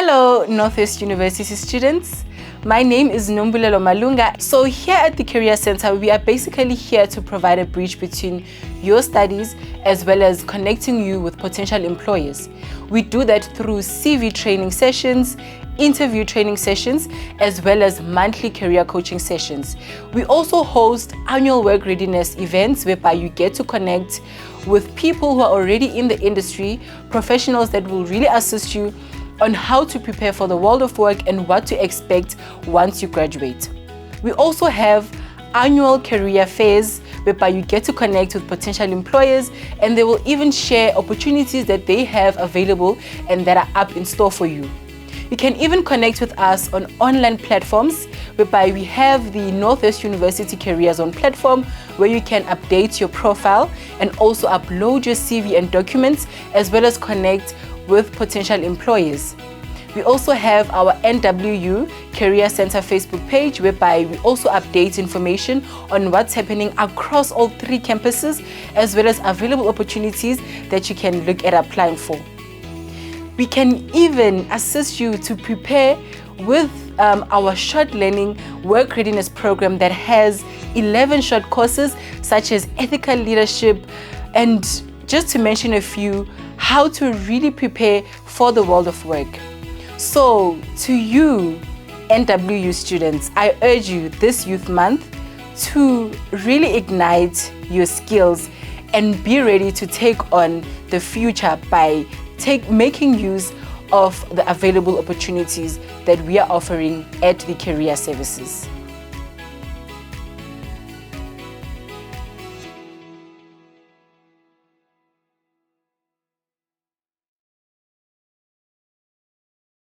Hello, Northwest University students. My name is Nombulelo Malunga. So here at the Career Center, we are basically here to provide a bridge between your studies as well as connecting you with potential employers. We do that through CV training sessions, interview training sessions, as well as monthly career coaching sessions. We also host annual work readiness events whereby you get to connect with people who are already in the industry, professionals that will really assist you on how to prepare for the world of work and what to expect once you graduate. We also have annual career fairs whereby you get to connect with potential employers, and they will even share opportunities that they have available and that are up in store for you. You can even connect with us on online platforms whereby we have the Northwest University Career Zone platform where you can update your profile and also upload your CV and documents, as well as connect with potential employers. We also have our NWU Career Center Facebook page whereby we also update information on what's happening across all 3 campuses, as well as available opportunities that you can look at applying for. We can even assist you to prepare with our short learning work readiness program that has 11 short courses such as ethical leadership, and just to mention a few, how to really prepare for the world of work. So to you NWU students, I urge you this Youth Month to really ignite your skills and be ready to take on the future by making use of the available opportunities that we are offering at the Career Services.